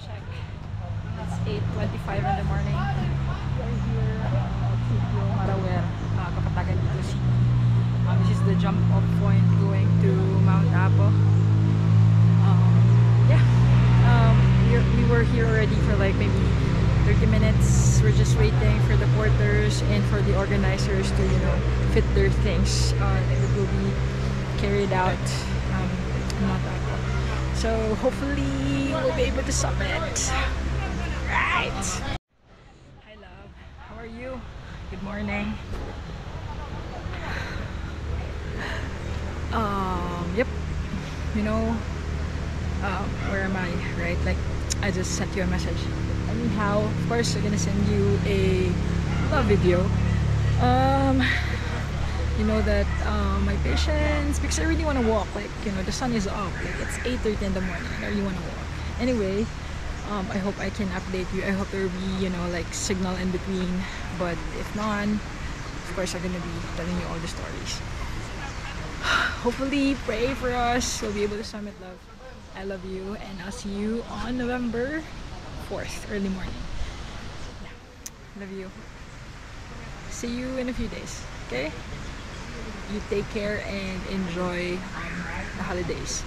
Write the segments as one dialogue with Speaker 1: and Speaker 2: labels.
Speaker 1: check. It's 8:25 in the morning. We're here at Sitio Marawer, Kapatagan Dito City. This is the jump off point going to Mount Apo. Yeah, we were here already for like maybe 30 minutes. We're just waiting for the porters and for the organizers to, you know, fit their things that will be carried out in Mount Apo. So hopefully we'll be able to summit. Right. Hi love, how are you? Good morning. Yep. You know, where am I? Right? Like, I just sent you a message. Anyhow, of course, I'm gonna send you a love video. You know that my patience, because I really want to walk. Like, you know, the sun is up. Like, it's 8:30 in the morning. I really want to walk. Anyway, I hope I can update you. I hope there will be, you know, like signal in between. But if not, of course, I'm gonna be telling you all the stories. Hopefully, pray for us. We'll be able to summit, love. I love you, and I'll see you on November 4th, early morning. Yeah, love you. See you in a few days, okay? You take care and enjoy the holidays.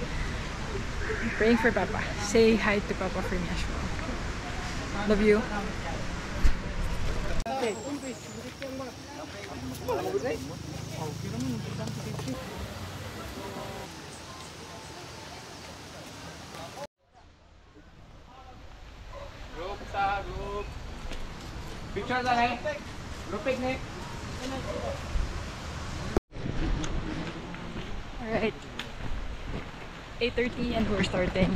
Speaker 1: I'm praying for Papa. Say hi to Papa for me as well. Love you.
Speaker 2: Group. Picture lang eh. Group picnic.
Speaker 1: Alright. 8:30 and we're starting.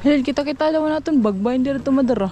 Speaker 1: Hil, kita-kita lawan natin bagba hindi rin tumadara.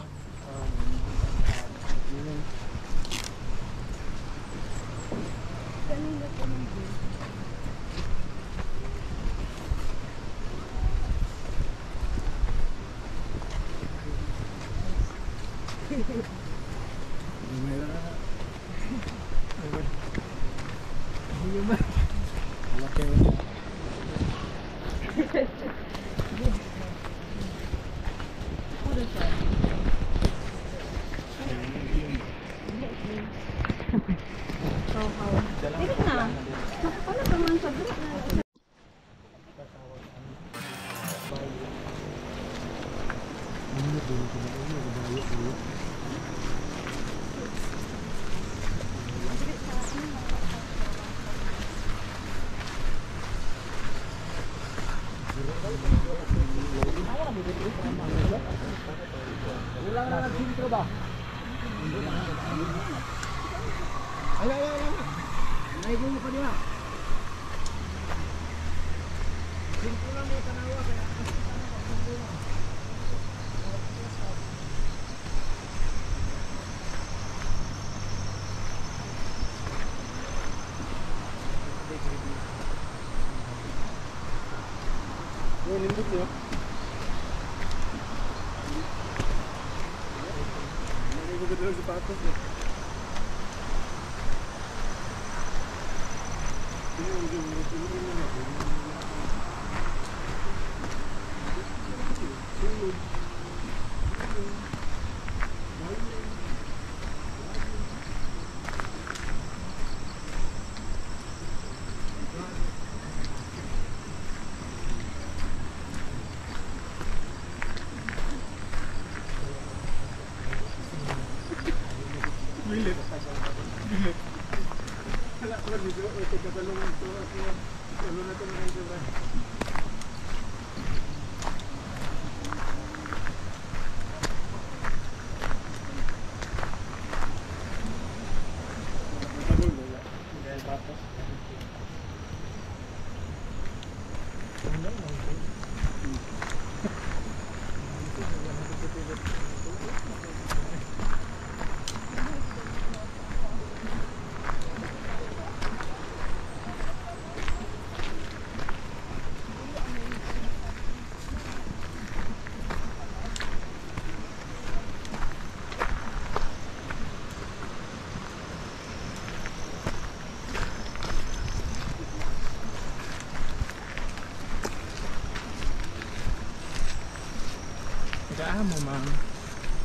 Speaker 3: Kaamo, ma'am.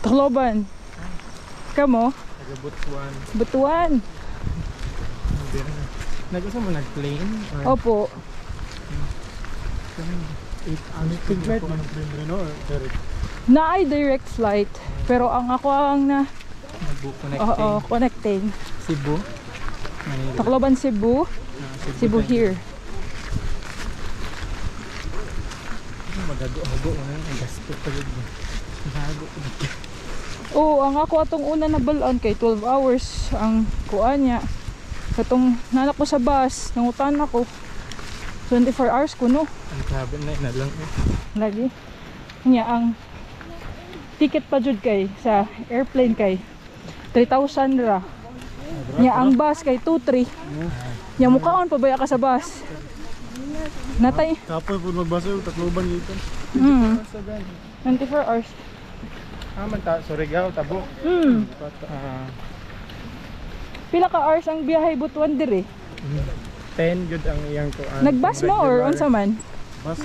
Speaker 1: Tacloban. Kamo?
Speaker 3: Taga Butuan.
Speaker 1: Butuan.
Speaker 3: Nag-usa mo nag-plane?
Speaker 1: Opo.
Speaker 3: Ano flight mo?
Speaker 1: Na ay direct flight. Pero ang ako ang na
Speaker 3: Nag-book
Speaker 1: oo,
Speaker 3: connecting.
Speaker 1: connecting.
Speaker 3: Cebu. Manila.
Speaker 1: Tacloban, Cebu. Cebu here.
Speaker 3: Magago-hago mo na yung gasto pagod mo. Hago.
Speaker 1: Oo, ang ako atong una na balaan kay 12 hours ang kuan niya. Katong nanak ko sa bus, nangutan ako. 24 hours ko no.
Speaker 3: Ang sabi na lang.
Speaker 1: Lagi. Nya ang ticket pa jud kay sa airplane kay 3,000 ra. Nya ang bus kay 2,300. Nya mukaon pa baya ka sa bus. Natay.
Speaker 3: Kapoy po magbasa yung Tacloban dito.
Speaker 1: 24 hours.
Speaker 3: Man ta, Surigao, Tabo.
Speaker 1: Pila ka hours ang biyahe Butuan dire?
Speaker 3: 10 good ang iyang kuan.
Speaker 1: Nagbus mo or unsa man?
Speaker 3: Bus.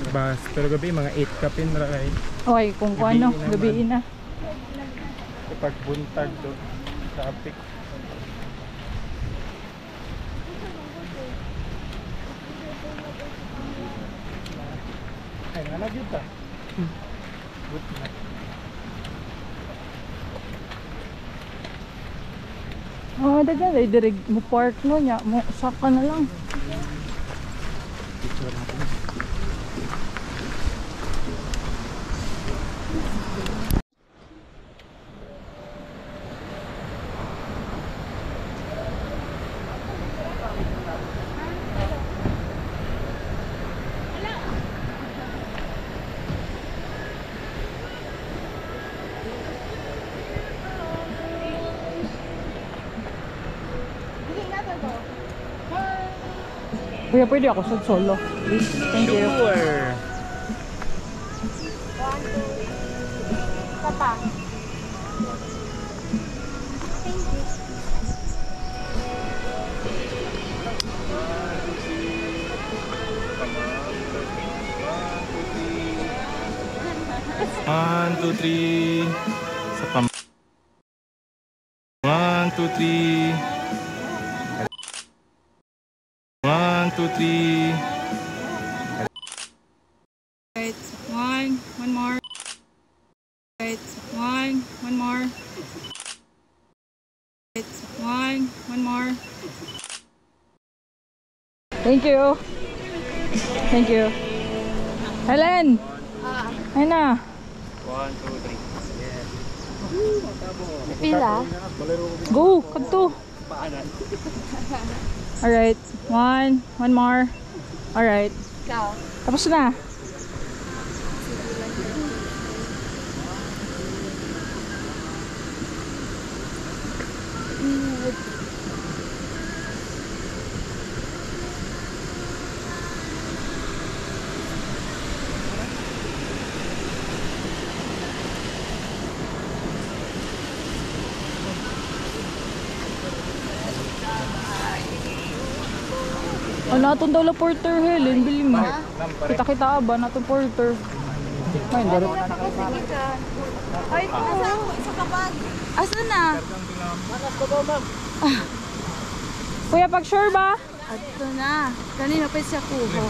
Speaker 3: Pero gabi mga 8 ka pin ra kay.
Speaker 1: Okay, kung kuano,
Speaker 3: Gabi
Speaker 1: gabi na.
Speaker 3: Kapag buntag do traffic. Ay, nalagid ta. But na.
Speaker 1: Oh, dagan ay dire mo park no nya, mo saka na lang.
Speaker 3: Picture natin.
Speaker 1: Kuya, pwede ako sa solo. Please. Thank you.
Speaker 3: Sure.
Speaker 1: Papa.
Speaker 3: One, two, three. Sa pam. 1, 2, 3. 1, 2, 3.
Speaker 1: Right. One more. Right. One more. Right. One more. Thank you. Thank you. Helen. Ay na.
Speaker 3: 1, 2, 3.
Speaker 1: Pila. Go. Kadto. Alright. One more. Alright. Tapos na. Oh, natong daw la porter Helen, bili mo. Kita-kita ba natong porter? May direct.
Speaker 4: Ay, asa ako? Isa ka bag. Asa na?
Speaker 1: Kuya, pag sure ba?
Speaker 4: Ato na. Kanina pa siya kuho.